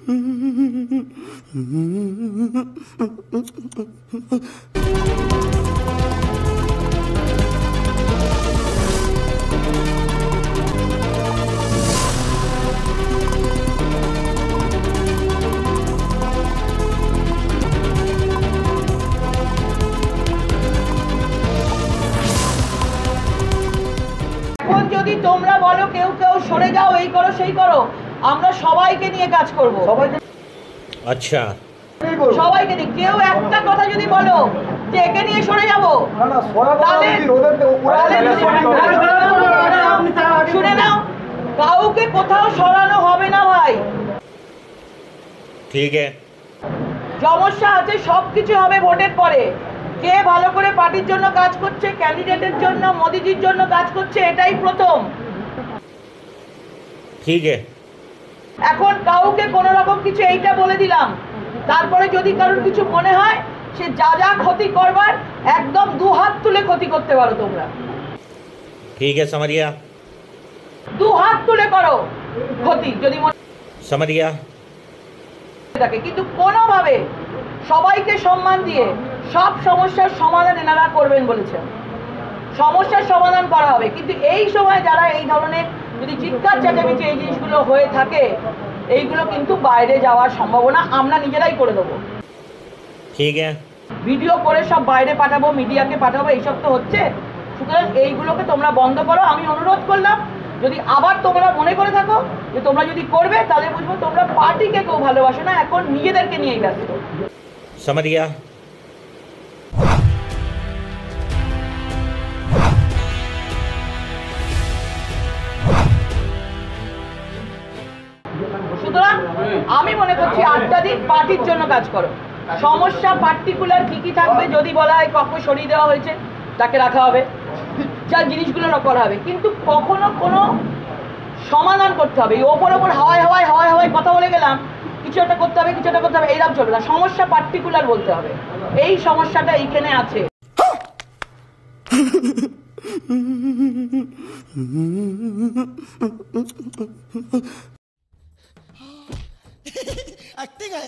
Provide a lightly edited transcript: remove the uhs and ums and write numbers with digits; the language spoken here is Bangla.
যদি তোমরা বলো কেউ কেউ সরে যাও, এই করো সেই করো, আমরা সবাইকে নিয়ে কাজ করব। আচ্ছা, সবাইকে নিয়ে। কেউ একটা কথা যদি বলো যে একে নিয়ে সরে যাবো, শুনে নাও, কাউকে কোথাও সরানো হবে না ভাই। ঠিক আছে, সমস্যা আছে, সবকিছু হবে ভোটের পরে। কে ভালো করে পার্টির জন্য কাজ করছে, ক্যান্ডিডেটের জন্য, মোদিজির জন্য কাজ করছে, এটাই প্রথম। ঠিক আছে, এখন কাউকে কোনো রকম কিছু এইটা বলে দিলাম, তারপরে যদি কারোর কিছু মনে হয় সে যা যা ক্ষতি করবার একদম দু হাত তুলে ক্ষতি করতে পারো তোমরা। ঠিক আছে, समझ गया, দু হাত তুলে করো ক্ষতি যদি মনে समझ गया। থাকে, কিন্তু কোনোভাবে সবাইকে সম্মান দিয়ে সব সমস্যার সমাধান এনারা করবেন বলেছেন। সমস্যার সমাধান করা হবে, কিন্তু এই সময় যারা এই ধরনের যদি চিৎকার চেঁচামেচি এই জিনিসগুলো হয়ে থাকে, এইগুলো কিন্তু বাইরে যাওয়ার সম্ভাবনা আমরা নিজেরাই করে দেবো। ঠিক আছে, ভিডিও করে সব বাইরে পাঠাবো, মিডিয়াকে পাঠাবো, এইসব তো হচ্ছে। সুতরাং এইগুলোকে তোমরা বন্ধ করো। আমি অনুরোধ করলাম, যদি আবার তোমরা মনে করে থাকো যে তোমরা যদি করবে, তাহলে বুঝবো তোমরা পার্টিকে কেউ ভালোবাসো না, এখন নিজেদেরকে নিয়েই ব্যস্ত। समझ गया। সুতরাং আমি মনে করছি 8টা দিন পার্টির জন্য কাজ করো। সমস্যা পার্টিকুলার কি কি থাকবে, যদি বলা হয় কাউকে সরিয়ে দেওয়া হয়েছে তাকে রাখা হবে, যা জিনিসগুলো করা হবে, কিন্তু কখনো কোনো সমাধান করতে হবে। ওপর ওপর হাওয়ায় হাওয়ায় হাওয়ায় হাওয়ায় কথা বলে গেলাম, কিছু একটা করতে হবে, কিছু একটা করতে হবে, এইরকম চলবে না। সমস্যা পার্টিকুলার বলতে হবে, এই সমস্যাটা এইখানে আছে। एक्टिंग है।